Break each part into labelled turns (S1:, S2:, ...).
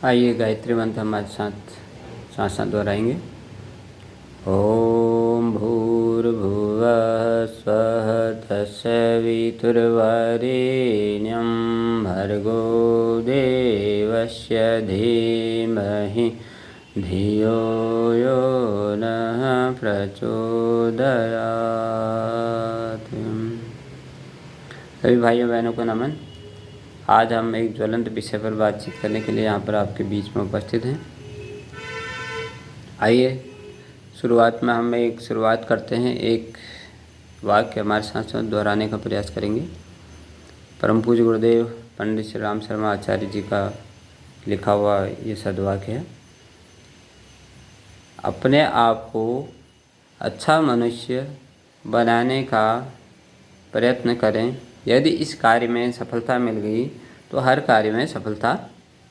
S1: आइए गायत्री मंत्र हमारे साथ साथ साथ दोहराएंगे। ओम भूर्भुवः स्वः तत्सवितुर्वरेण्यं भर्गो देवस्य धीमहि धियो यो नः प्रचोदयात्। सभी भाइयों बहनों को नमन। आज हम एक ज्वलंत विषय पर बातचीत करने के लिए यहाँ पर आपके बीच में उपस्थित हैं। आइए शुरुआत में हम एक शुरुआत करते हैं। एक वाक्य हमारे साथ साथ दोहराने का प्रयास करेंगे। परम पूज्य गुरुदेव पंडित श्री राम शर्मा आचार्य जी का लिखा हुआ ये सद्वाक्य है। अपने आप को अच्छा मनुष्य बनाने का प्रयत्न करें। यदि इस कार्य में सफलता मिल गई तो हर कार्य में सफलता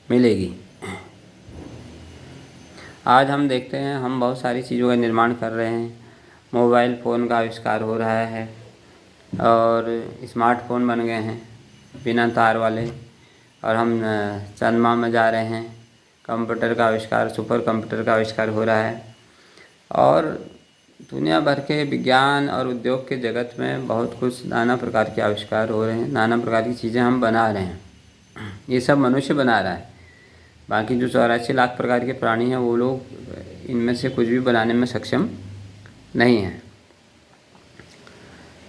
S1: मिलेगी। आज हम देखते हैं हम बहुत सारी चीज़ों का निर्माण कर रहे हैं। मोबाइल फ़ोन का आविष्कार हो रहा है और स्मार्टफोन बन गए हैं बिना तार वाले, और हम चंद्रमा में जा रहे हैं। कंप्यूटर का आविष्कार, सुपर कंप्यूटर का आविष्कार हो रहा है और दुनिया भर के विज्ञान और उद्योग के जगत में बहुत कुछ नाना प्रकार के आविष्कार हो रहे हैं। नाना प्रकार की चीज़ें हम बना रहे हैं। ये सब मनुष्य बना रहा है। बाकी जो 84 लाख प्रकार के प्राणी हैं वो लोग इनमें से कुछ भी बनाने में सक्षम नहीं हैं।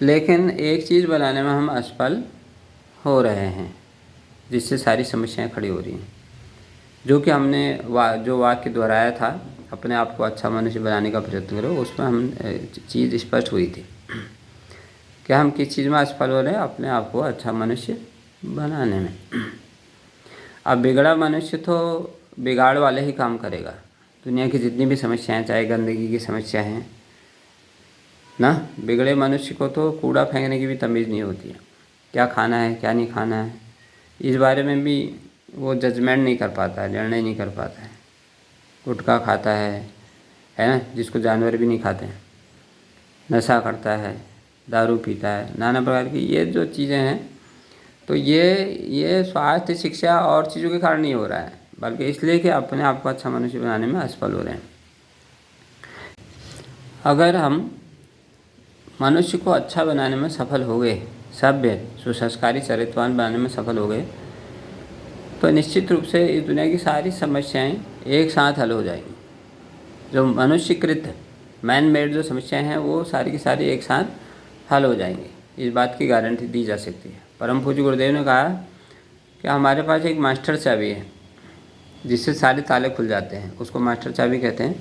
S1: लेकिन एक चीज़ बनाने में हम असफल हो रहे हैं, जिससे सारी समस्याएं खड़ी हो रही हैं। जो कि हमने जो वाक्य दोहराया था, अपने आप को अच्छा मनुष्य बनाने का प्रयत्न करो, उसमें हम चीज़ स्पष्ट हुई थी कि हम किस चीज़ में असफल हो रहे हैं, अपने आप को अच्छा मनुष्य बनाने में। अब बिगड़ा मनुष्य तो बिगाड़ वाले ही काम करेगा। दुनिया की जितनी भी समस्याएं, चाहे गंदगी की समस्या हैं ना, बिगड़े मनुष्य को तो कूड़ा फेंकने की भी तमीज़ नहीं होती है। क्या खाना है क्या नहीं खाना है इस बारे में भी वो जजमेंट नहीं कर पाता है, निर्णय नहीं कर पाता है। गुटखा खाता है ना, जिसको जानवर भी नहीं खाते हैं। नशा करता है, दारू पीता है, नाना प्रकार की ये जो चीज़ें हैं, तो ये स्वास्थ्य, शिक्षा और चीज़ों के कारण नहीं हो रहा है, बल्कि इसलिए कि अपने आप को अच्छा मनुष्य बनाने में असफल हो रहे हैं। अगर हम मनुष्य को अच्छा बनाने में सफल हो गए, सभ्य सुसंस्कारी चरित्रवान बनाने में सफल हो गए, तो निश्चित रूप से इस दुनिया की सारी समस्याएं एक साथ हल हो जाएंगी। जो मनुष्यकृत मैन मेड जो समस्याएं हैं वो सारी की सारी एक साथ हल हो जाएंगी। इस बात की गारंटी दी जा सकती है। परम पूज्य गुरुदेव ने कहा कि हमारे पास एक मास्टर चाबी है जिससे सारे ताले खुल जाते हैं, उसको मास्टर चाबी कहते हैं।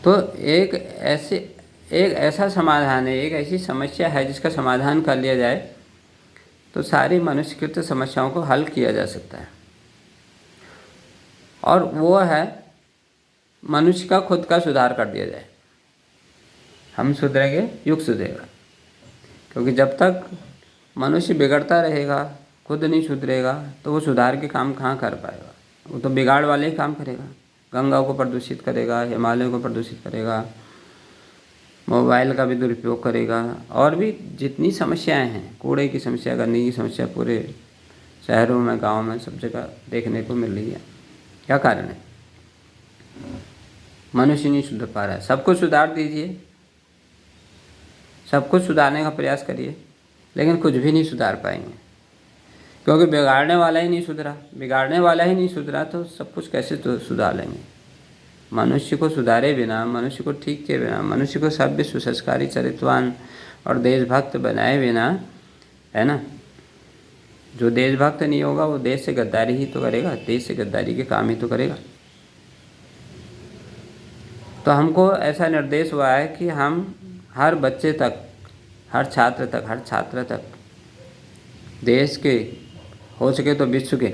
S1: तो एक ऐसा समाधान है, एक ऐसी समस्या है जिसका समाधान कर लिया जाए तो सारी मनुष्यकृत समस्याओं को हल किया जा सकता है। और वो है मनुष्य का खुद का सुधार कर दिया जाए। हम सुधरेंगे, युग सुधरेगा। क्योंकि जब तक मनुष्य बिगड़ता रहेगा, खुद नहीं सुधरेगा, तो वो सुधार के काम कहाँ कर पाएगा। वो तो बिगाड़ वाले ही काम करेगा। गंगा को प्रदूषित करेगा, हिमालय को प्रदूषित करेगा, मोबाइल का भी दुरुपयोग करेगा, और भी जितनी समस्याएं हैं, कूड़े की समस्या, गंदगी की समस्या पूरे शहरों में, गाँव में, सब जगह देखने को मिल रही है। क्या कारण है? मनुष्य नहीं सुधर पा रहा है। सब कुछ सुधार दीजिए, सब कुछ सुधारने का प्रयास करिए, लेकिन कुछ भी नहीं सुधार पाएंगे, क्योंकि बिगाड़ने वाला ही नहीं सुधरा। बिगाड़ने वाला ही नहीं सुधरा तो सब कुछ कैसे तो सुधार लेंगे। मनुष्य को सुधारे बिना, मनुष्य को ठीक किए बिना, मनुष्य को सभ्य सुसंस्कारी चरित्रवान और देशभक्त बनाए बिना, है ना, जो देशभक्त नहीं होगा वो देश से गद्दारी ही तो करेगा, देश से गद्दारी के काम ही तो करेगा। तो हमको ऐसा निर्देश हुआ है कि हम हर बच्चे तक, हर छात्र तक, देश के, हो सके तो विश्व के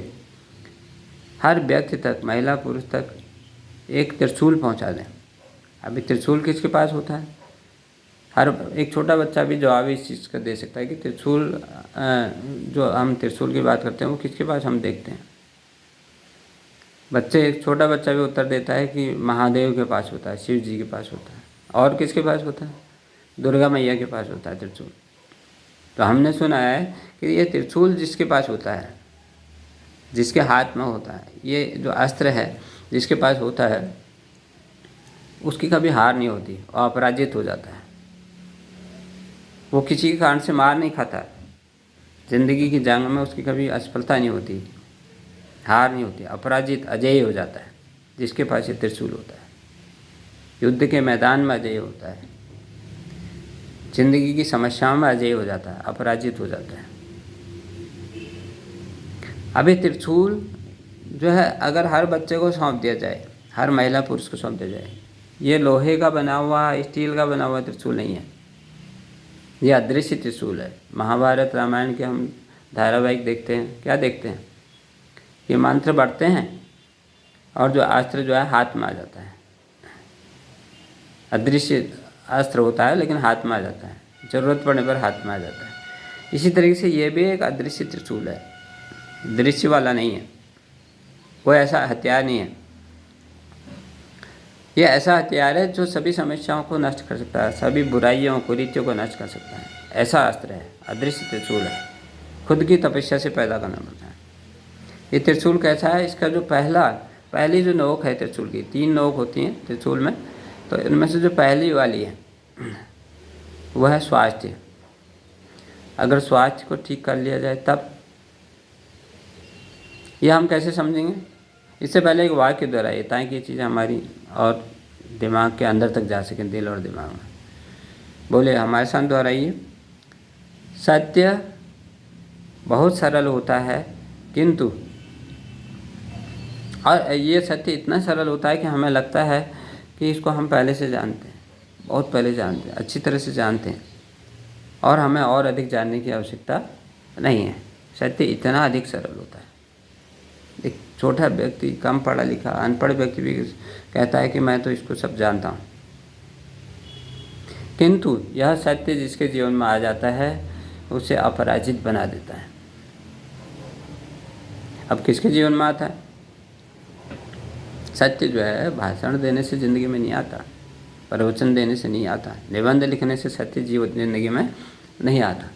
S1: हर व्यक्ति तक, महिला पुरुष तक एक त्रिशूल पहुंचा दें। अभी त्रिशूल किसके पास होता है? हर एक छोटा बच्चा भी जवाब इस चीज़ का दे सकता है कि त्रिशूल, जो हम त्रिशूल की बात करते हैं, वो किसके पास हम देखते हैं। एक छोटा बच्चा भी उत्तर देता है कि महादेव के पास होता है, शिव जी के पास होता है। और किसके पास होता है? दुर्गा मैया के पास होता है त्रिशूल। तो हमने सुना है कि ये त्रिशूल जिसके पास होता है जिसके हाथ में होता है, ये जो अस्त्र है जिसके पास होता है उसकी कभी हार नहीं होती और अपराजित हो जाता है। वो किसी के कारण से मार नहीं खाता, जिंदगी की जंग में उसकी कभी असफलता नहीं होती, हार नहीं होती, अपराजित अजय हो जाता है जिसके पास ये त्रिशूल होता है। युद्ध के मैदान में अजय होता है, जिंदगी की समस्याओं में अजय हो जाता है, अपराजित हो जाता है। अभी त्रिशूल जो है अगर हर बच्चे को सौंप दिया जाए, हर महिला पुरुष को सौंप दिया जाए, ये लोहे का बना हुआ, स्टील का बना हुआ त्रिशूल नहीं है, ये अदृश्य त्रिशूल है। महाभारत रामायण के हम धारावाहिक देखते हैं, क्या देखते हैं, ये मंत्र बढ़ते हैं और जो अस्त्र जो है हाथ में आ जाता है। अदृश्य अस्त्र होता है लेकिन हाथ में आ जाता है, ज़रूरत पड़ने पर हाथ में आ जाता है। इसी तरीके से ये भी एक अदृश्य त्रिशूल है, दृश्य वाला नहीं है, कोई ऐसा हथियार नहीं है। ये ऐसा हथियार है जो सभी समस्याओं को नष्ट कर सकता है, सभी बुराइयों कुरीतियों को नष्ट कर सकता है। ऐसा अस्त्र है, अदृश्य त्रिशूल है, खुद की तपस्या से पैदा करना पड़ता है। ये त्रिशूल कैसा है, इसका जो पहली जो नोक है त्रिशूल की, 3 नोक होती हैं त्रिशूल में, तो इनमें से जो पहली वाली है वह है स्वास्थ्य। अगर स्वास्थ्य को ठीक कर लिया जाए तब, यह हम कैसे समझेंगे, इससे पहले एक वाक्य दोहराइए ताकि ये चीज़ें हमारी और दिमाग के अंदर तक जा सकें, दिल और दिमाग में। बोले हमारे साथ दोहराइए। सत्य बहुत सरल होता है किंतु, और ये सत्य इतना सरल होता है कि हमें लगता है कि इसको हम पहले से जानते हैं, बहुत पहले जानते हैं, अच्छी तरह से जानते हैं और हमें और अधिक जानने की आवश्यकता नहीं है। सत्य इतना अधिक सरल होता है। एक छोटा व्यक्ति, कम पढ़ा लिखा, अनपढ़ व्यक्ति भी कहता है कि मैं तो इसको सब जानता हूँ, किंतु यह सत्य जिसके जीवन में आ जाता है उसे अपराजित बना देता है। अब किसके जीवन में आता है? सत्य जो है भाषण देने से ज़िंदगी में नहीं आता, प्रवचन देने से नहीं आता, निबंध लिखने से सत्य ज़िंदगी में नहीं आता।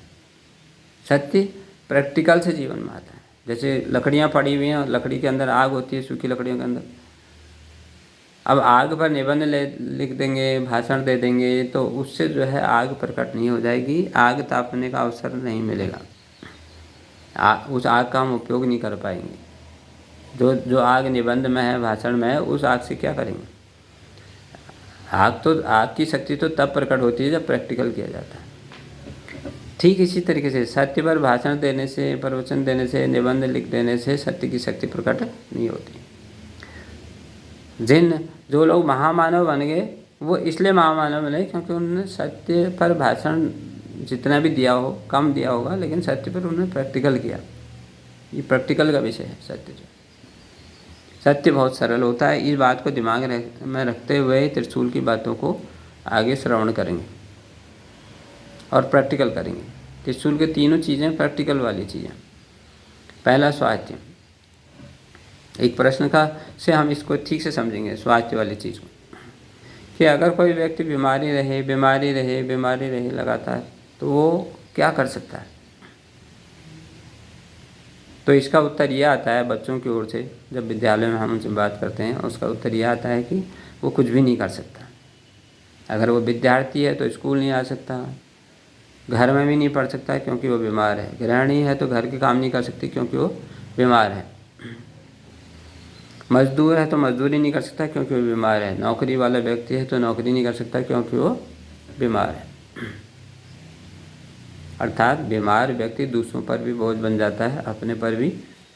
S1: सत्य प्रैक्टिकल से जीवन में आता है। जैसे लकड़ियाँ पड़ी हुई हैं, लकड़ी के अंदर आग होती है, सूखी लकड़ियों के अंदर। अब आग पर निबंध लिख देंगे, भाषण दे देंगे तो उससे जो है आग प्रकट नहीं हो जाएगी, आग तापने का अवसर नहीं मिलेगा, उस आग का हम उपयोग नहीं कर पाएंगे। जो आग निबंध में है, भाषण में है, उस आग से क्या करेंगे? आग की शक्ति तो तब प्रकट होती है जब प्रैक्टिकल किया जाता है। ठीक इसी तरीके से सत्य पर भाषण देने से, प्रवचन देने से, निबंध लिख देने से सत्य की शक्ति प्रकट नहीं होती। जो लोग महामानव बन गए वो इसलिए महामानव बने क्योंकि उन्होंने सत्य पर भाषण जितना भी दिया हो, कम दिया होगा, लेकिन सत्य पर उन्होंने प्रैक्टिकल किया। ये प्रैक्टिकल का विषय है सत्य। जो सत्य बहुत सरल होता है, इस बात को दिमाग में रखते हुए त्रिशूल की बातों को आगे श्रवण करेंगे और प्रैक्टिकल करेंगे। त्रिशूल के तीनों चीज़ें प्रैक्टिकल वाली चीज़ें। पहला स्वास्थ्य। एक प्रश्न का से हम इसको ठीक से समझेंगे, स्वास्थ्य वाली चीज़ को, कि अगर कोई व्यक्ति बीमारी रहे लगातार, तो वो क्या कर सकता है? तो इसका उत्तर यह आता है बच्चों की ओर से, जब विद्यालय में हम उनसे बात करते हैं, उसका उत्तर यह आता है कि वो कुछ भी नहीं कर सकता। अगर वो विद्यार्थी है तो स्कूल नहीं आ सकता, घर में भी नहीं पढ़ सकता क्योंकि वो बीमार है, गृहिणी है तो घर के काम नहीं कर सकती क्योंकि वो बीमार है, मजदूर है तो मजदूरी नहीं कर सकता क्योंकि वो बीमार है, नौकरी वाला व्यक्ति है तो नौकरी नहीं कर सकता क्योंकि वो बीमार है। अर्थात बीमार व्यक्ति दूसरों पर भी बोझ बन जाता है, अपने पर भी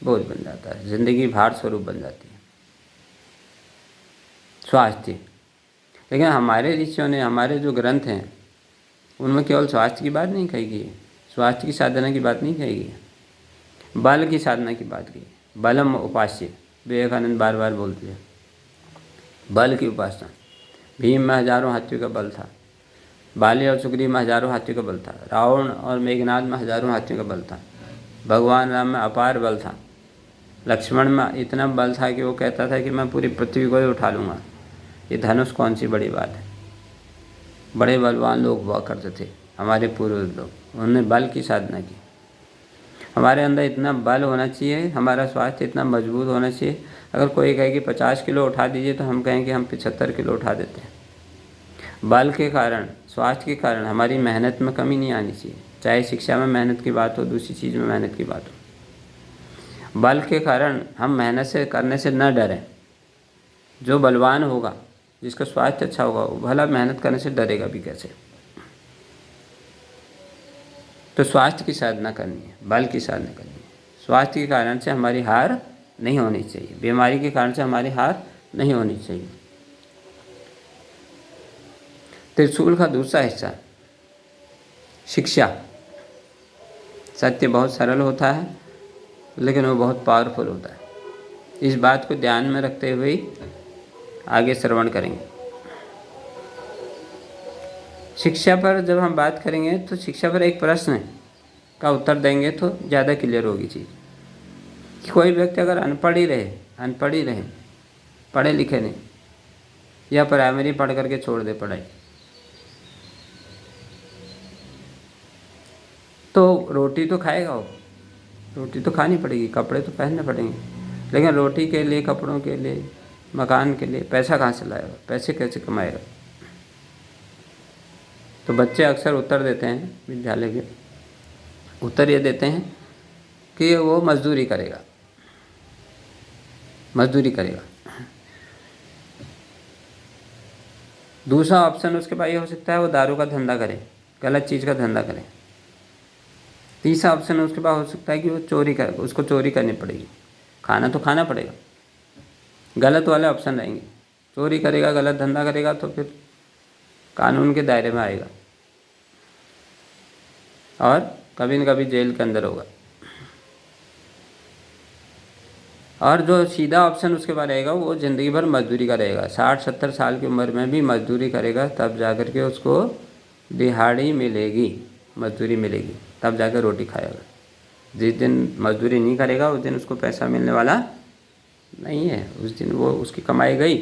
S1: बोझ बन जाता है, जिंदगी भार स्वरूप बन जाती है। स्वास्थ्य। लेकिन हमारे ऋषियों ने, हमारे जो ग्रंथ हैं उनमें केवल स्वास्थ्य की बात नहीं कही गई है, स्वास्थ्य की साधना की बात नहीं कही गई है, बल की साधना की बात की। बलम उपास्य, विवेकानंद बार बार बोलते हैं, बल की उपासना। भीम में हजारों हाथियों का बल था, बाली और सुग्रीव में हजारों हाथियों का बल था, रावण और मेघनाद में हजारों हाथियों का बल था, भगवान राम में अपार बल था, लक्ष्मण में इतना बल था कि वो कहता था कि मैं पूरी पृथ्वी को ही उठा लूँगा। ये धनुष कौन सी बड़ी बात है? बड़े बलवान लोग हुआ करते थे हमारे पूर्वज लोग, उन्होंने बल की साधना की। हमारे अंदर इतना बल होना चाहिए, हमारा स्वास्थ्य इतना मजबूत होना चाहिए। अगर कोई कहे कि 50 किलो उठा दीजिए तो हम कहें कि हम 75 किलो उठा देते हैं। बल के कारण, स्वास्थ्य के कारण हमारी मेहनत में कमी नहीं आनी चाहिए, चाहे शिक्षा में मेहनत की बात हो, दूसरी चीज़ में मेहनत की बात हो। बल के कारण हम मेहनत से करने से न डरें। जो बलवान होगा, जिसका स्वास्थ्य अच्छा होगा, वो भला मेहनत करने से डरेगा भी कैसे। तो स्वास्थ्य की साधना करनी है, बल की साधना करनी है। स्वास्थ्य के कारण से हमारी हार नहीं होनी चाहिए, बीमारी के कारण से हमारी हार नहीं होनी चाहिए। त्रिशूल का दूसरा हिस्सा, शिक्षा। सत्य बहुत सरल होता है, लेकिन वो बहुत पावरफुल होता है। इस बात को ध्यान में रखते हुए आगे श्रवण करेंगे। शिक्षा पर जब हम बात करेंगे तो शिक्षा पर एक प्रश्न का उत्तर देंगे तो ज़्यादा क्लियर होगी चीज़। कि कोई व्यक्ति अगर अनपढ़ ही रहे, पढ़े लिखे नहीं, या प्राइमरी पढ़ करके छोड़ दे पढ़ाई, तो रोटी तो खाएगा वो, रोटी तो खानी पड़ेगी, कपड़े तो पहनने पड़ेंगे, लेकिन रोटी के लिए, कपड़ों के लिए, मकान के लिए पैसा कहाँ से लाएगा, पैसे कैसे कमाएगा। तो बच्चे अक्सर उत्तर देते हैं, विद्यालय के उत्तर ये देते हैं कि वो मजदूरी करेगा। दूसरा ऑप्शन उसके पास ये हो सकता है वो दारू का धंधा करे, गलत चीज़ का धंधा करे। तीसरा ऑप्शन उसके पास हो सकता है कि वो उसको चोरी करनी पड़ेगी, खाना तो खाना पड़ेगा। गलत वाले ऑप्शन रहेंगे, चोरी करेगा, गलत धंधा करेगा तो फिर कानून के दायरे में आएगा और कभी न कभी जेल के अंदर होगा। और जो सीधा ऑप्शन उसके पास रहेगा वो ज़िंदगी भर मजदूरी का रहेगा। 60-70 साल की उम्र में भी मजदूरी करेगा, तब जा कर के उसको दिहाड़ी मिलेगी, मजदूरी मिलेगी, तब जाकर रोटी खाएगा। जिस दिन मजदूरी नहीं करेगा उस दिन उसको पैसा मिलने वाला नहीं है, उस दिन वो उसकी कमाई गई।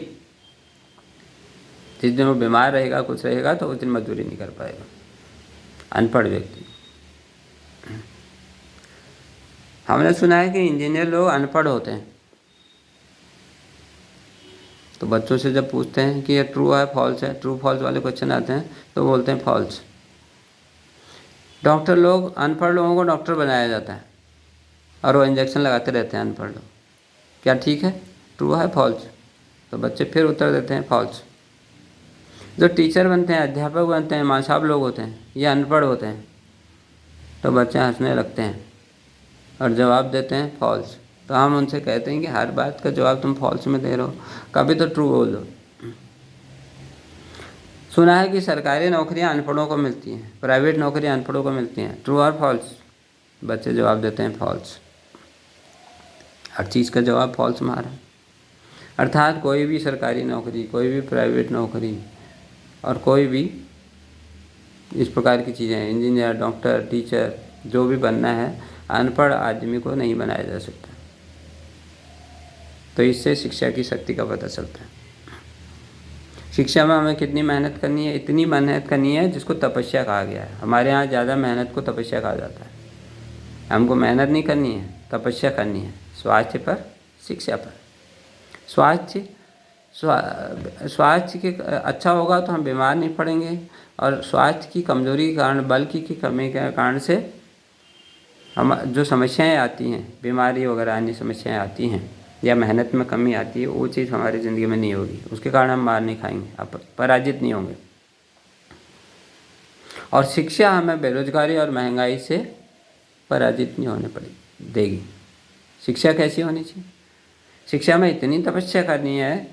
S1: जिस दिन वो बीमार रहेगा, कुछ रहेगा, तो उस दिन मजदूरी नहीं कर पाएगा अनपढ़ व्यक्ति। हमने सुना है कि इंजीनियर लोग अनपढ़ होते हैं, तो बच्चों से जब पूछते हैं कि ये ट्रू है फॉल्स है, ट्रू फॉल्स वाले क्वेश्चन आते हैं तो बोलते हैं फॉल्स। डॉक्टर लोग, अनपढ़ लोगों को डॉक्टर बनाया जाता है और वो इंजेक्शन लगाते रहते हैं अनपढ़ लोग। क्या ठीक है, ट्रू है फॉल्स? तो बच्चे फिर उत्तर देते हैं फॉल्स। जो टीचर बनते हैं, अध्यापक बनते हैं, माँ साहब लोग होते हैं, ये अनपढ़ होते हैं, तो बच्चे हंसने लगते हैं और जवाब देते हैं फॉल्स। तो हम उनसे कहते हैं कि हर बात का जवाब तुम फॉल्स में दे रहे हो, कभी तो ट्रू बोलो। सुना है कि सरकारी नौकरियां अनपढ़ों को मिलती हैं, प्राइवेट नौकरियां अनपढ़ों को मिलती हैं, ट्रू और फॉल्स? बच्चे जवाब देते हैं फॉल्स। हर चीज़ का जवाब फॉल्स में आ रहा है। अर्थात कोई भी सरकारी नौकरी, कोई भी प्राइवेट नौकरी और कोई भी इस प्रकार की चीज़ें, इंजीनियर, डॉक्टर, टीचर, जो भी बनना है, अनपढ़ आदमी को नहीं बनाया जा सकता। तो इससे शिक्षा की शक्ति का पता चलता है। शिक्षा में हमें कितनी मेहनत करनी है? इतनी मेहनत करनी है जिसको तपस्या कहा गया है। हमारे यहाँ ज़्यादा मेहनत को तपस्या कहा जाता है। हमको मेहनत नहीं करनी है, तपस्या करनी है। स्वास्थ्य पर, शिक्षा पर। स्वास्थ्य के अच्छा होगा तो हम बीमार नहीं पड़ेंगे, और स्वास्थ्य की कमजोरी के कारण, बल की कमी के कारण से हम जो समस्याएं आती हैं, बीमारी वगैरह अन्य समस्याएं आती हैं, या मेहनत में कमी आती है, वो चीज़ हमारी ज़िंदगी में नहीं होगी। उसके कारण हम मार नहीं खाएंगे, पराजित नहीं होंगे। और शिक्षा हमें बेरोजगारी और महंगाई से पराजित नहीं होने देगी। शिक्षा कैसी होनी चाहिए? शिक्षा में इतनी तपस्या करनी है,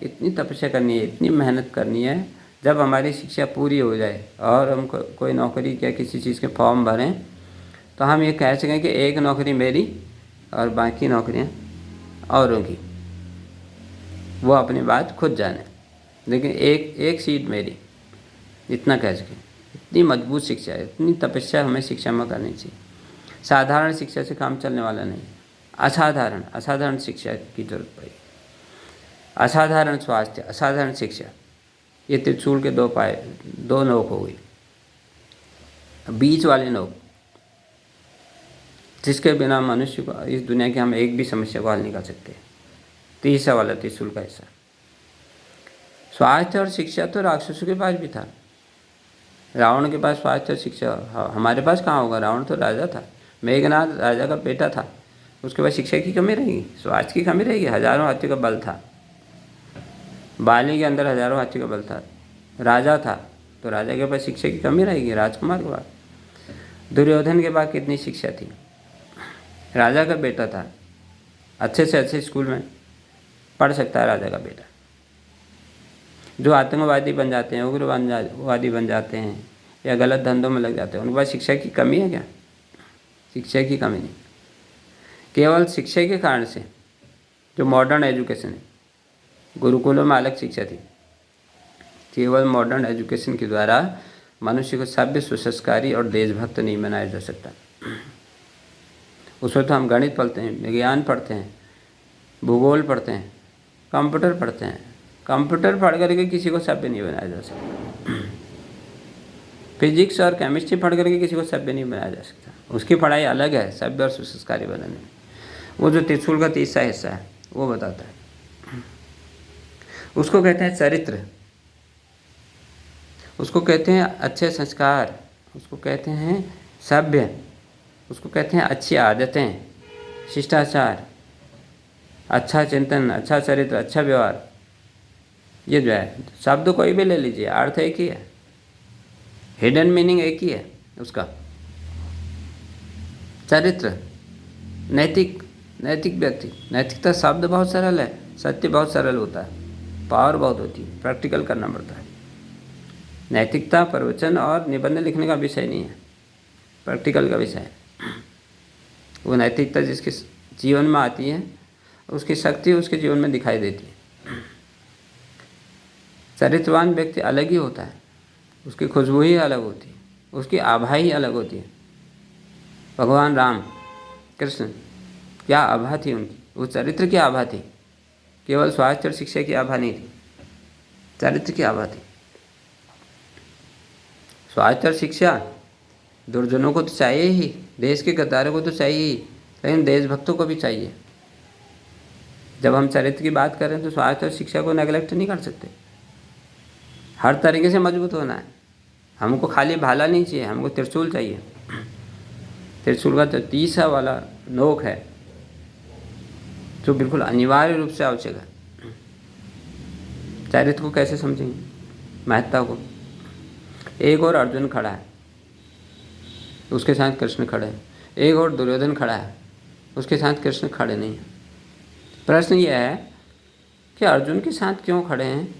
S1: इतनी मेहनत करनी है, जब हमारी शिक्षा पूरी हो जाए और हम कोई नौकरी या किसी चीज़ के फॉर्म भरें, तो हम ये कह सकें कि एक नौकरी मेरी और बाकी नौकरियां औरों की। वो अपनी बात खुद जाने, लेकिन एक सीट मेरी, इतना कह सकें। इतनी मजबूत शिक्षा है, इतनी तपस्या हमें शिक्षा में करनी चाहिए। साधारण शिक्षा से काम चलने वाला नहीं, असाधारण शिक्षा की जरूरत पड़ी। असाधारण स्वास्थ्य, असाधारण शिक्षा, ये त्रिशूल के दो नोक हो गई। बीच वाले नोक जिसके बिना मनुष्य को इस दुनिया की हम एक भी समस्या को हल नहीं कर सकते। तीसरा वाला त्रिशूल का हिस्सा। स्वास्थ्य और शिक्षा तो राक्षसों के पास भी था। रावण के पास स्वास्थ्य और शिक्षा, हमारे पास कहाँ होगा? रावण तो राजा था, मेघनाथ राजा का बेटा था, उसके पास शिक्षा की कमी रहेगी, स्वास्थ्य की कमी रहेगी। हजारों हाथियों का बल था, बाली के अंदर हजारों हाथियों का बल था, राजा था, तो राजा के पास शिक्षा की कमी रहेगी। राजकुमार के पास, दुर्योधन के पास कितनी शिक्षा थी? राजा का बेटा था, अच्छे से अच्छे स्कूल में पढ़ सकता है राजा का बेटा। जो आतंकवादी बन जाते हैं, उग्रवादी बन जाते हैं या गलत धंधों में लग जाते हैं, उनके पास शिक्षा की कमी है क्या? शिक्षा की कमी नहीं। केवल शिक्षा के कारण से, जो मॉडर्न एजुकेशन है, गुरुकुलों में अलग शिक्षा थी, केवल मॉडर्न एजुकेशन के द्वारा मनुष्य को सभ्य, सुसंस्कारी और देशभक्त नहीं बनाया जा सकता। उसमें तो हम गणित पढ़ते हैं, विज्ञान पढ़ते हैं, भूगोल पढ़ते हैं, कंप्यूटर पढ़ते हैं। कंप्यूटर पढ़ करके किसी को सभ्य नहीं बनाया जा सकता। फिजिक्स और केमिस्ट्री पढ़ करके किसी को सभ्य नहीं बनाया जा सकता। उसकी पढ़ाई अलग है, सभ्य और सुसंस्कारी बनाने में। वो जो त्रिशूल का तीसरा हिस्सा है वो बताता है। उसको कहते हैं चरित्र, उसको कहते हैं अच्छे संस्कार, उसको कहते हैं सभ्य, उसको कहते हैं अच्छी आदतें, शिष्टाचार, अच्छा चिंतन, अच्छा चरित्र, अच्छा व्यवहार। ये जो है शब्द कोई भी ले लीजिए, अर्थ एक ही है, हिडन मीनिंग एक ही है उसका। चरित्र, नैतिक व्यक्ति। नैतिकता शब्द बहुत सरल है, सत्य बहुत सरल होता है, पावर बहुत होती है, प्रैक्टिकल करना पड़ता है। नैतिकता प्रवचन और निबंध लिखने का विषय नहीं है, प्रैक्टिकल का विषय है। वो नैतिकता जिसके जीवन में आती है, उसकी शक्ति उसके जीवन में दिखाई देती है। चरित्रवान व्यक्ति अलग ही होता है, उसकी खुशबू ही अलग होती है, उसकी आभा ही अलग होती है। भगवान राम कृष्ण, क्या आभा थी उनकी? वो चरित्र की आभा थी, केवल स्वास्थ्य और शिक्षा की आभा नहीं थी, चरित्र की आभा थी। स्वास्थ्य और शिक्षा दुर्जनों को तो चाहिए ही, देश के गद्दारों को तो चाहिए ही, लेकिन देशभक्तों को भी चाहिए। जब हम चरित्र की बात करें तो स्वास्थ्य और शिक्षा को नेगलेक्ट नहीं कर सकते। हर तरीके से मजबूत होना है। हमको खाली भाला नहीं चाहिए, हमको त्रिशूल चाहिए। त्रिशूल का जो तीसरा वाला नोक है जो बिल्कुल अनिवार्य रूप से आवश्यक है। चरित्र को कैसे समझेंगे? महत्ता को। एक और अर्जुन खड़ा है, उसके साथ कृष्ण खड़े हैं। एक और दुर्योधन खड़ा है, उसके साथ कृष्ण खड़े नहीं हैं। प्रश्न यह है कि अर्जुन के साथ क्यों खड़े हैं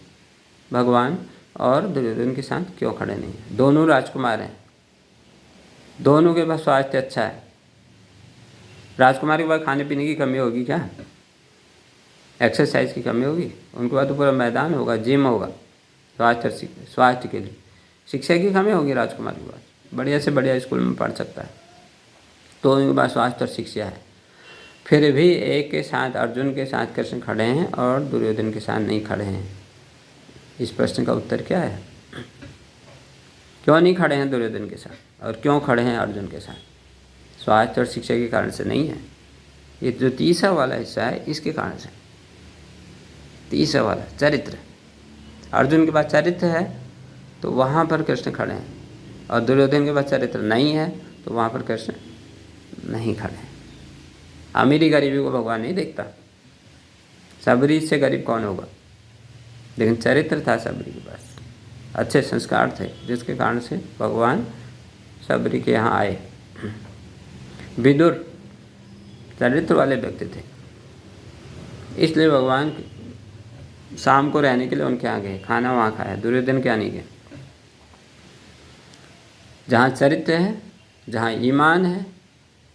S1: भगवान और दुर्योधन के साथ क्यों खड़े नहीं हैं? दोनों राजकुमार हैं, दोनों के पास स्वास्थ्य अच्छा है। राजकुमार के पास खाने पीने की कमी होगी क्या? एक्सरसाइज की कमी होगी? उनके पास तो पूरा मैदान होगा, जिम होगा स्वास्थ्य के लिए। शिक्षा की कमी होगी राजकुमार के पास, बढ़िया से बढ़िया स्कूल में पढ़ सकता है, तो उनके पास स्वास्थ्य और शिक्षा है। फिर भी एक के साथ अर्जुन के साथ कृष्ण खड़े हैं और दुर्योधन के साथ नहीं खड़े हैं। इस प्रश्न का उत्तर क्या है? क्यों नहीं खड़े हैं दुर्योधन के साथ और क्यों खड़े हैं अर्जुन के साथ? स्वास्थ्य और शिक्षा के कारण से नहीं है। ये जो तीसरा वाला हिस्सा है इसके कारण से। तीसरा वाला चरित्र, अर्जुन के पास चरित्र है तो वहाँ पर कृष्ण खड़े हैं, और दुर्योधन के पास चरित्र नहीं है तो वहाँ पर कृष्ण नहीं खड़े हैं। अमीरी गरीबी को भगवान नहीं देखता। सबरी से गरीब कौन होगा? लेकिन चरित्र था सबरी के पास, अच्छे संस्कार थे, जिसके कारण से भगवान सबरी के यहाँ आए। विदुर चरित्र वाले व्यक्ति थे, इसलिए भगवान शाम को रहने के लिए उनके यहाँ गए, खाना वहाँ खाया। दुर्योधन के यहाँ नहीं गए। जहाँ चरित्र है, जहाँ ईमान है,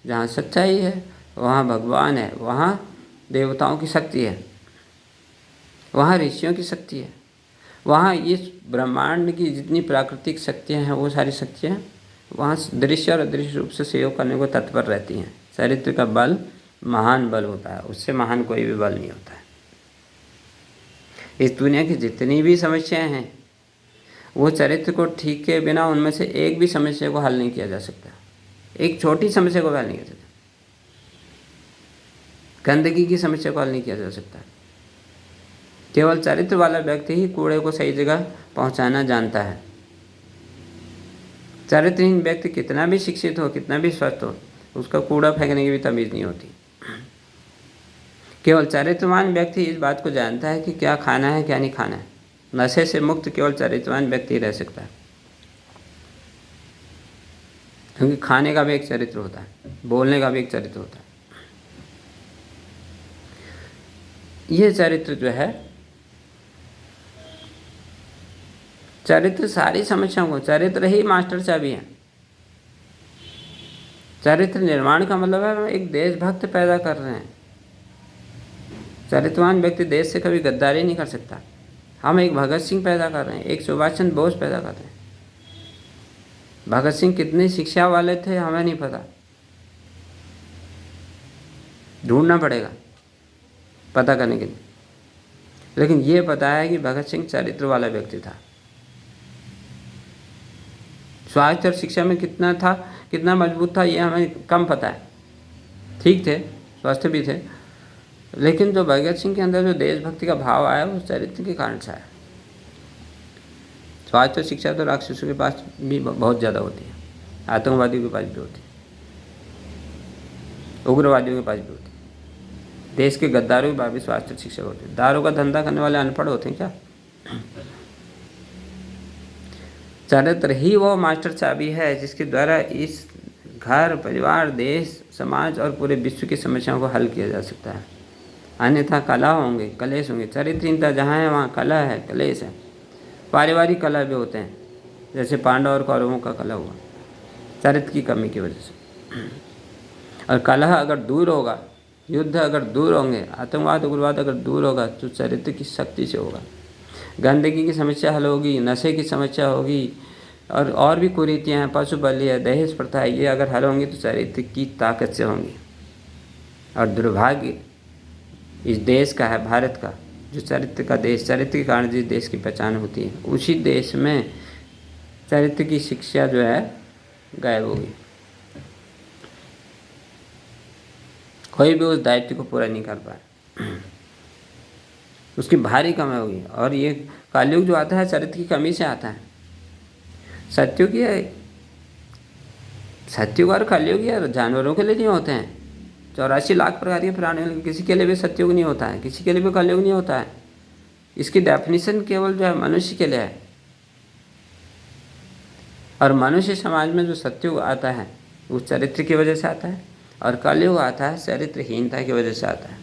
S1: जहाँ सच्चाई है, वहाँ भगवान है, वहाँ देवताओं की शक्ति है, वहाँ ऋषियों की शक्ति है, वहाँ इस ब्रह्मांड की जितनी प्राकृतिक शक्तियाँ हैं वो सारी शक्तियाँ वहाँ दृश्य और अदृश्य रूप से सहयोग करने को तत्पर रहती हैं। चरित्र का बल महान बल होता है, उससे महान कोई भी बल नहीं होता है। इस दुनिया की जितनी भी समस्याएं हैं वो चरित्र को ठीक के बिना उनमें से एक भी समस्या को हल नहीं किया जा सकता। एक छोटी समस्या को हल नहीं किया जा सकता। गंदगी की समस्या को हल नहीं किया जा सकता। केवल चरित्र वाला व्यक्ति ही कूड़े को सही जगह पहुंचाना जानता है। चरित्रहीन व्यक्ति कितना भी शिक्षित हो, कितना भी स्वस्थ हो, उसका कूड़ा फेंकने की भी तमीज़ नहीं होती। केवल चरित्रवान व्यक्ति इस बात को जानता है कि क्या खाना है क्या नहीं खाना है। नशे से मुक्त केवल चरित्रवान व्यक्ति रह सकता है, क्योंकि खाने का भी एक चरित्र होता है, बोलने का भी एक चरित्र होता है। यह चरित्र जो है, चरित्र सारी समस्याओं को, चरित्र ही मास्टर चाबी है। चरित्र निर्माण का मतलब है हम एक देशभक्त पैदा कर रहे हैं। चरित्रवान व्यक्ति देश से कभी गद्दारी नहीं कर सकता। हम एक भगत सिंह पैदा कर रहे हैं, एक सुभाष चंद्र बोस पैदा कर रहे हैं। भगत सिंह कितनी शिक्षा वाले थे हमें नहीं पता, ढूंढना पड़ेगा पता करने के लिए, लेकिन ये पता है कि भगत सिंह चरित्र वाला व्यक्ति था। स्वास्थ्य और शिक्षा में कितना था, कितना मजबूत था, ये हमें कम पता है। ठीक थे, स्वस्थ भी थे, लेकिन जो भगत सिंह के अंदर जो देशभक्ति का भाव आया वो चरित्र के कारण से आया। स्वास्थ्य और शिक्षा तो राक्षसों के पास भी बहुत ज़्यादा होती है, आतंकवादियों के पास भी होती है, उग्रवादियों के पास भी होती है, देश के गद्दारों के पास भी स्वास्थ्य और शिक्षा होती है। दारू का धंधा करने वाले अनपढ़ होते हैं क्या? चरित्र ही वो मास्टर चाबी है जिसके द्वारा इस घर, परिवार, देश, समाज और पूरे विश्व की समस्याओं को हल किया जा सकता है। अन्यथा कला होंगे, कलेश होंगे। चरित्रहीनता जहाँ है वहाँ कला है, कलेश है। पारिवारिक कला भी होते हैं, जैसे पांडव और कौरवों का कला हुआ, चरित्र की कमी की वजह से। और कलह अगर दूर होगा, युद्ध अगर दूर होंगे, आतंकवाद उग्रवाद अगर दूर होगा, तो चरित्र की शक्ति से होगा। गंदगी की समस्या हल होगी, नशे की समस्या होगी, और भी कुरीतियाँ हैं, पशु बलि है, दहेज प्रथा है, ये अगर हल होंगी तो चरित्र की ताकत से होंगी। और दुर्भाग्य इस देश का है, भारत का, जो चरित्र का देश, चरित्र के कारण जिस देश की पहचान होती है, उसी देश में चरित्र की शिक्षा जो है गायब होगी। कोई भी उस दायित्व को पूरा नहीं कर पाए, उसकी भारी कमी होगी। और ये कलयुग जो आता है चरित्र की कमी से आता है। सत्युग और कलयुग ये जानवरों के लिए नहीं होते हैं। 84 लाख प्रकार के प्राणी, किसी के लिए भी सत्युग नहीं होता है, किसी के लिए भी कलयुग नहीं होता है। इसकी डेफिनेशन केवल जो है मनुष्य के लिए है। और मनुष्य समाज में जो सत्युग आता है वो चरित्र की वजह से आता है, और कलयुग आता है चरित्रहीनता की वजह से आता है।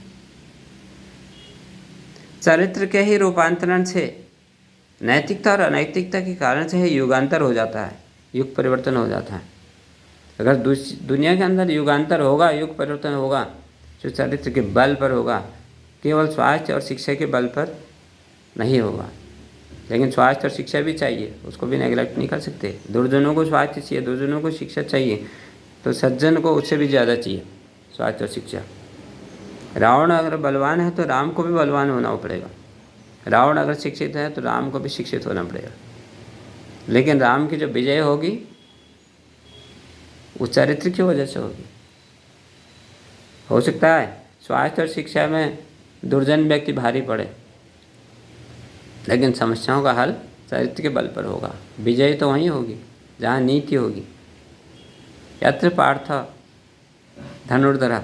S1: चरित्र के ही रूपांतरण से, नैतिकता और अनैतिकता के कारण से ही युगांतर हो जाता है, युग परिवर्तन हो जाता है। अगर दुनिया के अंदर युगांतर होगा, युग परिवर्तन होगा, जो चरित्र के बल पर होगा, केवल स्वास्थ्य और शिक्षा के बल पर नहीं होगा। लेकिन स्वास्थ्य और शिक्षा भी चाहिए, उसको भी नेगलेक्ट नहीं कर सकते। दुर्जनों को स्वास्थ्य चाहिए, दुर्जनों को शिक्षा चाहिए, तो सज्जन को उससे भी ज़्यादा चाहिए स्वास्थ्य और शिक्षा। रावण अगर बलवान है तो राम को भी बलवान होना पड़ेगा। रावण अगर शिक्षित है तो राम को भी शिक्षित होना पड़ेगा। लेकिन राम की जो विजय होगी वो चरित्र की वजह से होगी। हो सकता है स्वास्थ्य और शिक्षा में दुर्जन व्यक्ति भारी पड़े, लेकिन समस्याओं का हल चरित्र के बल पर होगा। विजय तो वहीं होगी जहाँ नीति होगी। यत्र पार्थ धनुर्धर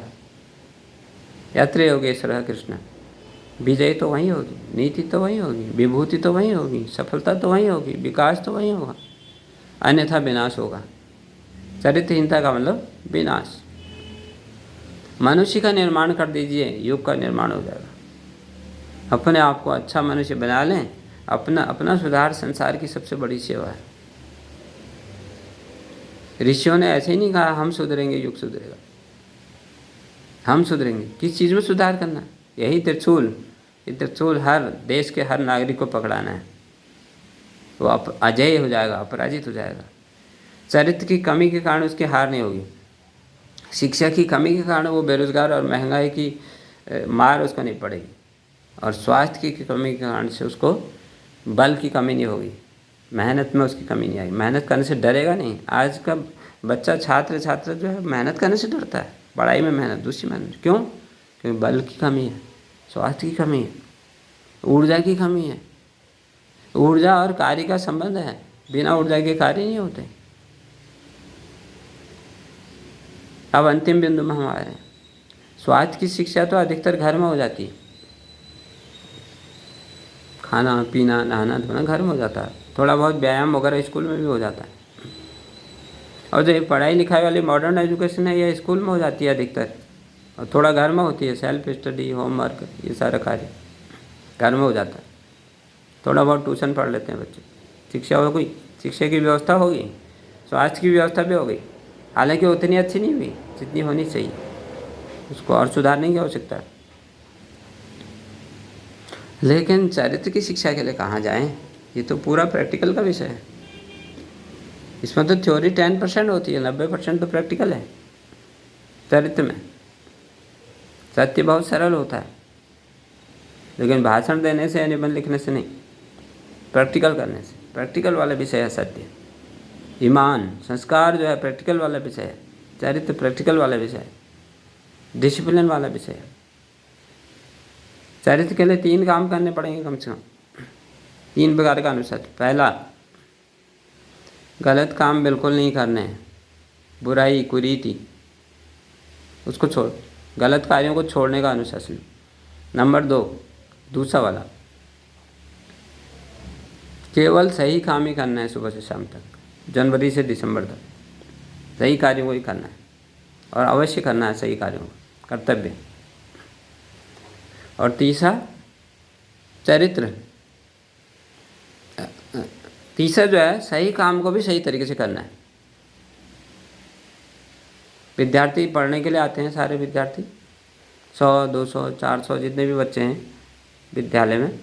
S1: यत्र योगेश्वर कृष्ण। विजय तो वहीं होगी, नीति तो वहीं होगी, विभूति तो वहीं होगी, सफलता तो वहीं होगी, विकास तो वहीं होगा, अन्यथा विनाश होगा। चरित्रहीनता का मतलब विनाश। मनुष्य का निर्माण कर दीजिए, युग का निर्माण हो जाएगा। अपने आप को अच्छा मनुष्य बना लें, अपना सुधार संसार की सबसे बड़ी सेवा है। ऋषियों ने ऐसे ही नहीं कहा हम सुधरेंगे युग सुधरेगा। हम सुधरेंगे, किस चीज़ में सुधार करना? यही त्रिशूल, ये त्रिशूल हर देश के हर नागरिक को पकड़ाना है। वो अजय हो जाएगा, अपराजित हो जाएगा। चरित्र की कमी के कारण उसकी हार नहीं होगी। शिक्षा की कमी के कारण वो बेरोजगार और महंगाई की मार उसको नहीं पड़ेगी। और स्वास्थ्य की कमी के कारण से उसको बल की कमी नहीं होगी, मेहनत में उसकी कमी नहीं आएगी। मेहनत करने से डरेगा नहीं। आज का बच्चा छात्र जो है मेहनत करने से डरता है। पढ़ाई में मेहनत, दूसरी मेहनत। क्यों? क्योंकि बल की कमी है, स्वास्थ्य की कमी है, ऊर्जा की कमी है। ऊर्जा और कार्य का संबंध है, बिना ऊर्जा के कार्य नहीं होते। अब अंतिम बिंदु में हम आ रहे हैं। स्वास्थ्य की शिक्षा तो अधिकतर घर में हो जाती है, खाना पीना नहाना धोना घर में हो जाता है, थोड़ा बहुत व्यायाम वगैरह स्कूल में भी हो जाता है। और जो ये पढ़ाई लिखाई वाली मॉडर्न एजुकेशन है, ये स्कूल में हो जाती है अधिकतर, और थोड़ा घर में होती है, सेल्फ स्टडी, होमवर्क, ये सारा कार्य घर में हो जाता है। थोड़ा बहुत ट्यूशन पढ़ लेते हैं बच्चे, शिक्षा हो गई, शिक्षा की व्यवस्था हो गई, स्वास्थ्य की व्यवस्था भी हो गई, हालांकि उतनी अच्छी नहीं हुई जितनी होनी चाहिए, उसको और सुधारने की आवश्यकता है। लेकिन चरित्र की शिक्षा के लिए कहाँ जाएं? ये तो पूरा प्रैक्टिकल का विषय है। इसमें तो थ्योरी 10% होती है, 90% तो प्रैक्टिकल है। चरित्र में सत्य बहुत सरल होता है, लेकिन भाषण देने से या निबंध लिखने से नहीं, प्रैक्टिकल करने से। प्रैक्टिकल वाला विषय है सत्य। ईमान संस्कार जो है प्रैक्टिकल वाला विषय है, चरित्र प्रैक्टिकल वाला विषय है, डिसिप्लिन वाला विषय है। चरित्र के लिए 3 काम करने पड़ेंगे कम से कम, 3 प्रकार का अनुशासन। पहला, गलत काम बिल्कुल नहीं करने हैं, बुराई कुरीति उसको छोड़, गलत कार्यों को छोड़ने का अनुशासन। नंबर 2, दूसरा वाला, केवल सही काम ही करना है सुबह से शाम तक, जनवरी से दिसंबर तक सही कार्यों को ही करना है, और अवश्य करना है सही कार्यों को, कर्तव्य। और तीसरा चरित्र, तीसरा जो है सही काम को भी सही तरीके से करना है। विद्यार्थी पढ़ने के लिए आते हैं, सारे विद्यार्थी 100 200 400 जितने भी बच्चे हैं विद्यालय में,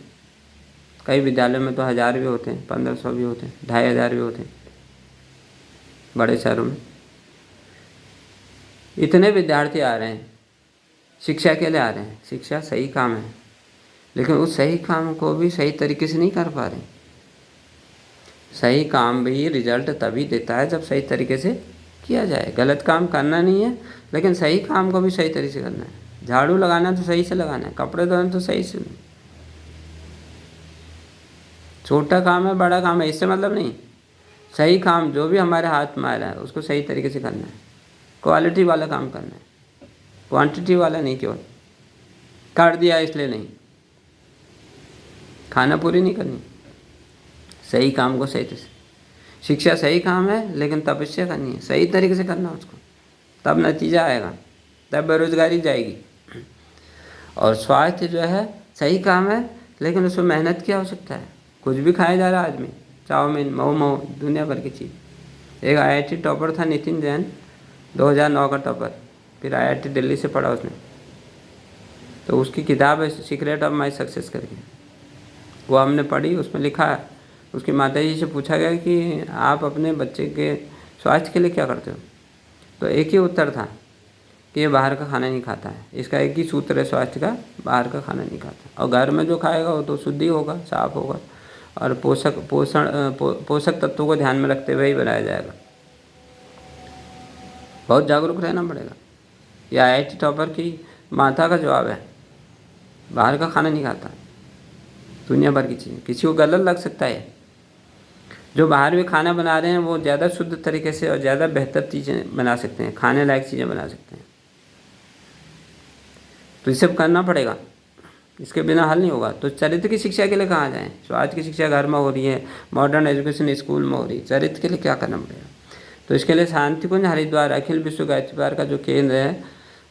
S1: कई विद्यालयों में तो 1000 भी होते हैं, 1500 भी होते हैं, 2500 भी होते हैं बड़े शहरों में। इतने विद्यार्थी आ रहे हैं, शिक्षा के लिए आ रहे हैं। शिक्षा सही काम है, लेकिन उस सही काम को भी सही तरीके से नहीं कर पा रहे। सही काम भी रिजल्ट तभी देता है जब सही तरीके से किया जाए। गलत काम करना नहीं है, लेकिन सही काम को भी सही तरीके से करना है। झाड़ू लगाना तो सही से लगाना है, कपड़े धोना तो सही से। छोटा काम है बड़ा काम है इससे मतलब नहीं, सही काम जो भी हमारे हाथ में आ रहा है उसको सही तरीके से करना है। क्वालिटी वाला काम करना है, क्वांटिटी वाला नहीं। केवल कर दिया इसलिए नहीं, खाना पूरी नहीं करनी, सही काम को सही तरीके से। शिक्षा सही काम है, लेकिन तपस्या करनी है, सही तरीके से करना उसको, तब नतीजा आएगा, तब बेरोजगारी जाएगी। और स्वास्थ्य जो है सही काम है, लेकिन उसमें मेहनत की आवश्यकता है। कुछ भी खाया जा रहा है आदमी, चाउमीन मोमो दुनिया भर की चीज़। एक IIT टॉपर था नितिन जैन, 2009 का टॉपर, फिर IIT दिल्ली से पढ़ा उसने, तो उसकी किताब है सीक्रेट ऑफ माई सक्सेस करके, वो हमने पढ़ी। उसमें लिखा है, उसकी माताजी से पूछा गया कि आप अपने बच्चे के स्वास्थ्य के लिए क्या करते हो, तो एक ही उत्तर था कि ये बाहर का खाना नहीं खाता है। इसका एक ही सूत्र है स्वास्थ्य का, बाहर का खाना नहीं खाता, और घर में जो खाएगा वो तो शुद्ध ही होगा, साफ होगा, और पोषक तत्वों को ध्यान में रखते हुए ही बनाया जाएगा। बहुत जागरूक रहना पड़ेगा। यह IIT टॉपर की माता का जवाब है, बाहर का खाना नहीं खाता, दुनिया भर की चीज़ें। किसी को गलत लग सकता है, जो बाहर भी खाना बना रहे हैं वो ज़्यादा शुद्ध तरीके से और ज़्यादा बेहतर चीज़ें बना सकते हैं, खाने लायक चीज़ें बना सकते हैं। तो इसे करना पड़ेगा, इसके बिना हल नहीं होगा। तो चरित्र की शिक्षा के लिए कहाँ जाएँ? स्वास्थ्य की शिक्षा घर में हो रही है, मॉडर्न एजुकेशन स्कूल में हो रही है, चरित्र के लिए क्या करना पड़ेगा? तो इसके लिए शांतिकुंज हरिद्वार अखिल विश्व गायत्री परिवार का जो केंद्र है,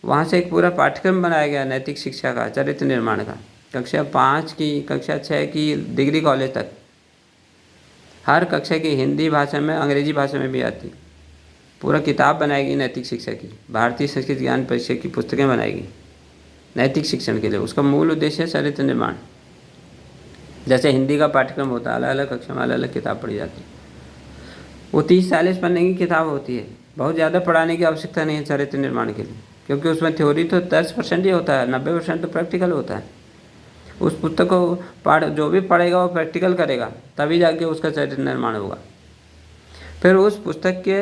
S1: वहाँ से एक पूरा पाठ्यक्रम बनाया गया नैतिक शिक्षा का, चरित्र निर्माण का, कक्षा 5 की कक्षा 6 की डिग्री कॉलेज तक। हर कक्षा की हिंदी भाषा में, अंग्रेजी भाषा में भी आती। पूरा किताब बनाएगी नैतिक शिक्षा की, भारतीय संस्कृत ज्ञान परिषद की पुस्तकें बनाएगी नैतिक शिक्षण के लिए। उसका मूल उद्देश्य है चरित्र निर्माण। जैसे हिंदी का पाठ्यक्रम होता है, अलग अलग कक्षा में अलग अलग किताब पढ़ी जाती है। वो 30-40 पन्ने की किताब होती है, बहुत ज़्यादा पढ़ाने की आवश्यकता नहीं है चरित्र निर्माण के लिए, क्योंकि उसमें थ्योरी तो 10% ही होता है, 90% तो प्रैक्टिकल होता है। उस पुस्तक को जो भी पढ़ेगा वो प्रैक्टिकल करेगा, तभी जाके उसका चरित्र निर्माण होगा। फिर उस पुस्तक के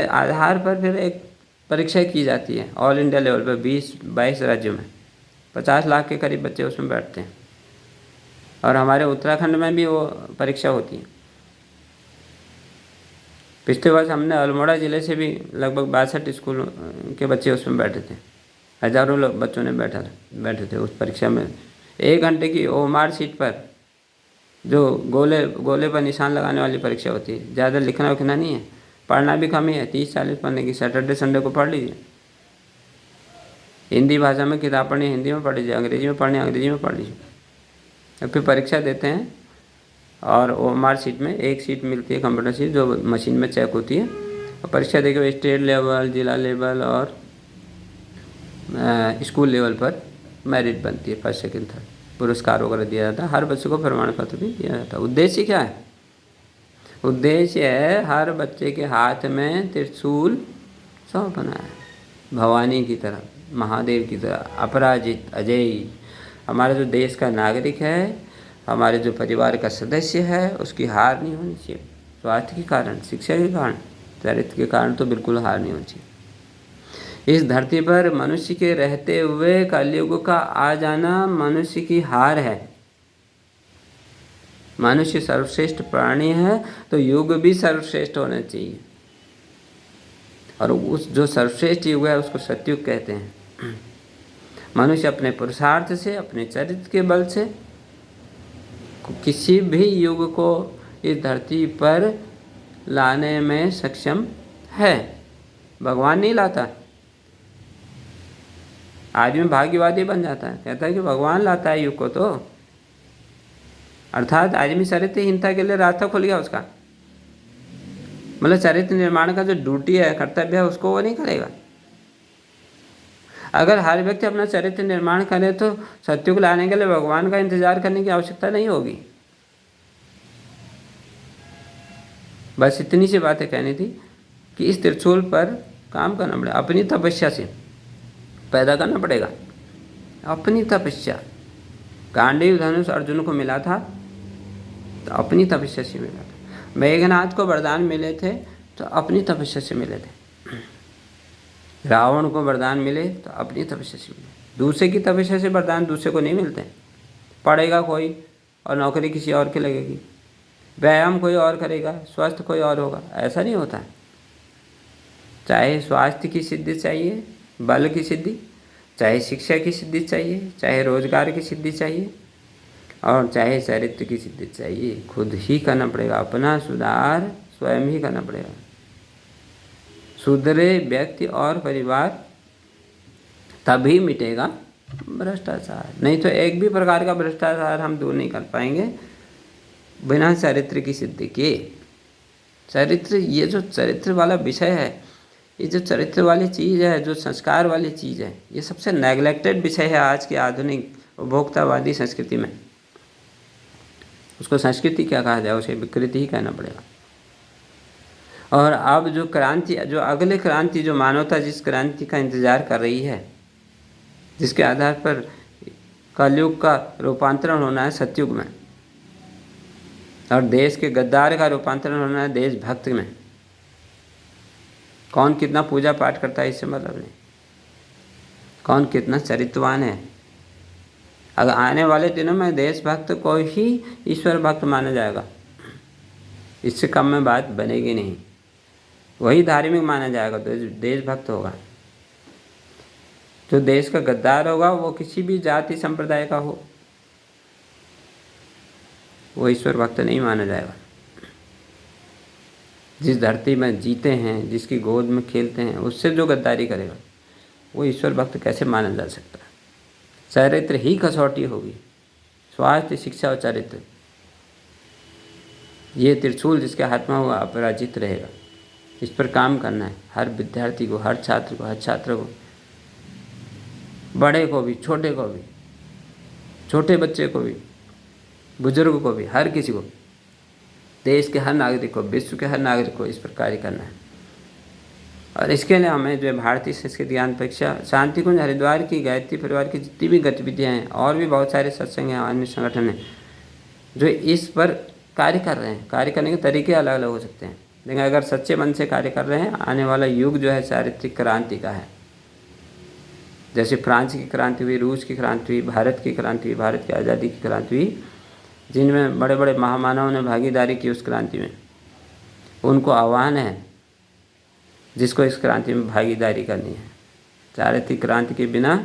S1: आधार पर फिर एक परीक्षा की जाती है ऑल इंडिया लेवल पर 20-22 राज्यों में, 50 लाख के करीब बच्चे उसमें बैठते हैं। और हमारे उत्तराखंड में भी वो परीक्षा होती है। पिछले वर्ष हमने अल्मोड़ा ज़िले से भी लगभग 62 स्कूल के बच्चे उसमें बैठे थे। हज़ारों लोग बच्चों ने बैठे थे उस परीक्षा में। 1 घंटे की ओएमआर शीट पर जो गोले पर निशान लगाने वाली परीक्षा होती है, ज़्यादा लिखना उखना नहीं है, पढ़ना भी कम ही है, 30-40 पन्ने की। सैटरडे संडे को पढ़ लीजिए। हिंदी भाषा में किताब पढ़नी हिंदी में पढ़ लीजिए, अंग्रेजी में पढ़नी अंग्रेजी में पढ़ लीजिए। और फिर परीक्षा देते हैं और ओएमआर शीट में एक शीट मिलती है, कंप्यूटर शीट, जो मशीन में चेक होती है। और परीक्षा देके स्टेट लेवल, जिला लेवल और स्कूल लेवल पर मेरिट बनती है। फर्स्ट सेकंड थर्ड पुरस्कार वगैरह दिया जाता है। हर बच्चे को प्रमाण पत्र भी दिया जाता है। उद्देश्य क्या है? उद्देश्य है हर बच्चे के हाथ में त्रिशूल सौंपना है, भवानी की तरह, महादेव की तरह, अपराजित, अजयी। हमारे जो देश का नागरिक है, हमारे जो परिवार का सदस्य है, उसकी हार नहीं होनी चाहिए। स्वास्थ्य के कारण, शिक्षा के कारण, चरित्र के कारण तो बिल्कुल हार नहीं होनी चाहिए। इस धरती पर मनुष्य के रहते हुए कलयुग का आ जाना मनुष्य की हार है। मनुष्य सर्वश्रेष्ठ प्राणी है तो युग भी सर्वश्रेष्ठ होना चाहिए। और उस जो सर्वश्रेष्ठ युग है उसको सतयुग कहते हैं। मनुष्य अपने पुरुषार्थ से, अपने चरित्र के बल से किसी भी युग को इस धरती पर लाने में सक्षम है। भगवान नहीं लाता। आदमी भाग्यवादी बन जाता है, कहता है कि भगवान लाता है युग को, तो अर्थात आदमी चरित्रहीनता के लिए रास्ता खुल गया उसका। मतलब चरित्र निर्माण का जो ड्यूटी है, कर्तव्य है, उसको वो नहीं करेगा। अगर हर व्यक्ति अपना चरित्र निर्माण करे तो सतयुग लाने के लिए भगवान का इंतजार करने की आवश्यकता नहीं होगी। बस इतनी सी बातें कहनी थी कि इस त्रिशूल पर काम करना पड़ेगा, अपनी तपस्या से पैदा करना पड़ेगा। अपनी तपस्या, गांडीव धनुष अर्जुन को मिला था तो अपनी तपस्या से मिला था। मेघनाथ को वरदान मिले थे तो अपनी तपस्या से मिले थे। रावण को वरदान मिले तो अपनी तपस्या से मिले। दूसरे की तपस्या से वरदान दूसरे को नहीं मिलते। पढ़ेगा कोई और नौकरी किसी और की लगेगी, व्यायाम कोई और करेगा, स्वस्थ कोई और होगा, ऐसा नहीं होता है। चाहे स्वास्थ्य की सिद्धि चाहिए, बल की सिद्धि, चाहे शिक्षा की सिद्धि चाहिए, चाहे रोजगार की सिद्धि चाहिए, और चाहे चरित्र की सिद्धि चाहिए, खुद ही करना पड़ेगा। अपना सुधार स्वयं ही करना पड़ेगा। सुधरे व्यक्ति और परिवार तभी मिटेगा भ्रष्टाचार। नहीं तो एक भी प्रकार का भ्रष्टाचार हम दूर नहीं कर पाएंगे बिना चरित्र की सिद्धि के। चरित्र, ये जो चरित्र वाला विषय है, ये जो चरित्र वाली चीज़ है, जो संस्कार वाली चीज़ है, ये सबसे नेग्लेक्टेड विषय है आज की आधुनिक उपभोक्तावादी संस्कृति में। उसको संस्कृति क्या कहा जाए, उसे विकृति ही कहना पड़ेगा। और अब जो क्रांति, जो अगले क्रांति, जो मानवता जिस क्रांति का इंतजार कर रही है, जिसके आधार पर कलयुग का रूपांतरण होना है सतयुग में, और देश के गद्दार का रूपांतरण होना है देशभक्त में। कौन कितना पूजा पाठ करता है इससे मतलब नहीं, कौन कितना चरित्रवान है। अगर आने वाले दिनों में देशभक्त को ही ईश्वर भक्त माना जाएगा, इससे कम में बात बनेगी नहीं। वही धार्मिक माना जाएगा तो देशभक्त होगा। जो देश का गद्दार होगा वो किसी भी जाति संप्रदाय का हो, वो ईश्वर भक्त नहीं माना जाएगा। जिस धरती में जीते हैं, जिसकी गोद में खेलते हैं, उससे जो गद्दारी करेगा वो ईश्वर भक्त कैसे माना जा सकता है। चरित्र ही कसौटी होगी, स्वास्थ्य, शिक्षा और चरित्र। ये त्रिशूल जिसके हाथ में होगा अपराजित रहेगा। इस पर काम करना है हर विद्यार्थी को, हर छात्र को, हर छात्र को, बड़े को भी, छोटे को भी, छोटे बच्चे को भी, बुजुर्ग को भी, हर किसी को, देश के हर नागरिक को, विश्व के हर नागरिक को इस पर कार्य करना है। और इसके लिए हमें जो है भारतीय संस्कृत ज्ञान परीक्षा, शांति कुंज हरिद्वार की, गायत्री परिवार की जितनी भी गतिविधियाँ हैं, और भी बहुत सारे सत्संग हैं, अन्य संगठन हैं जो इस पर कार्य कर रहे हैं। कार्य करने के तरीके अलग अलग हो सकते हैं, लेकिन अगर सच्चे मन से कार्य कर रहे हैं, आने वाला युग जो है चारित्रिक क्रांति का है। जैसे फ्रांस की क्रांति हुई, रूस की क्रांति हुई, भारत की क्रांति हुई, भारत की आज़ादी की क्रांति हुई, जिनमें बड़े बड़े महामानवों ने भागीदारी की उस क्रांति में, उनको आह्वान है जिसको इस क्रांति में भागीदारी करनी है। चारित्रिक क्रांति के बिना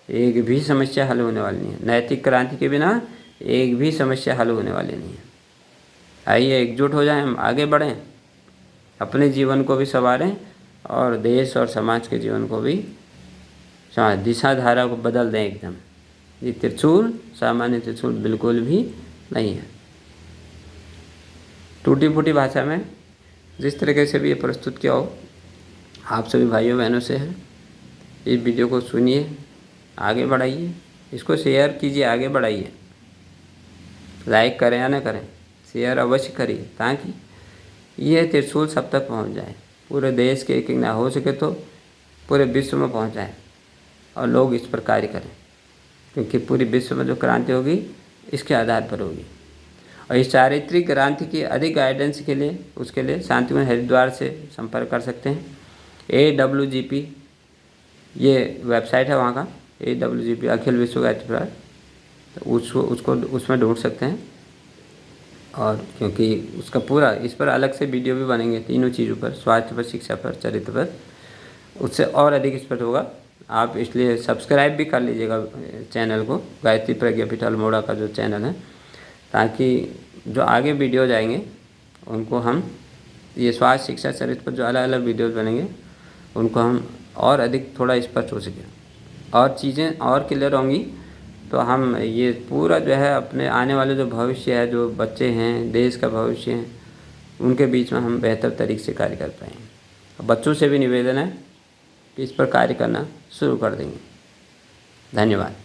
S1: एक भी समस्या हल होने वाली नहीं है, नैतिक क्रांति के बिना एक भी समस्या हल होने वाली नहीं है। आइए एकजुट हो जाएं, हम आगे बढ़ें, अपने जीवन को भी संवारें और देश और समाज के जीवन को भी दिशा धारा को बदल दें एकदम। ये त्रिशूल सामान्य त्रिशूल बिल्कुल भी नहीं है। टूटी फूटी भाषा में जिस तरीके से भी ये प्रस्तुत किया हो, आप सभी भाइयों बहनों से है, इस वीडियो को सुनिए, आगे बढ़ाइए, इसको शेयर कीजिए, आगे बढ़ाइए, लाइक करें या न करें, शेयर अवश्य करिए ताकि ये त्रिशूल सब तक पहुंच जाए, पूरे देश के एक ना हो सके तो पूरे विश्व में पहुंच जाए और लोग इस पर कार्य करें, क्योंकि पूरी विश्व में जो क्रांति होगी इसके आधार पर होगी। और इस चारित्रिक क्रांति की अधिक गाइडेंस के लिए, उसके लिए शांतिवन हरिद्वार से संपर्क कर सकते हैं। AWGP ये वेबसाइट है वहाँ का, AWGP अखिल विश्व गायत्री परिवार, तो उसको उसमें ढूंढ सकते हैं। और क्योंकि उसका पूरा इस पर अलग से वीडियो भी बनेंगे, तीनों चीज़ों पर, स्वास्थ्य पर, शिक्षा पर, चरित्र पर, उससे और अधिक इस पर होगा। आप इसलिए सब्सक्राइब भी कर लीजिएगा चैनल को, गायत्री प्रज्ञापीठ अल्मोड़ा का जो चैनल है, ताकि जो आगे वीडियो जाएंगे उनको हम, ये स्वास्थ्य शिक्षा चरित्र पर जो अलग अलग वीडियोज़ बनेंगे उनको हम और अधिक थोड़ा स्पष्ट हो सके और चीज़ें और क्लियर होंगी, तो हम ये पूरा जो है अपने आने वाले जो भविष्य है, जो बच्चे हैं, देश का भविष्य है, उनके बीच में हम बेहतर तरीके से कार्य कर पाएंगे। बच्चों से भी निवेदन है कि इस पर कार्य करना शुरू कर देंगे। धन्यवाद।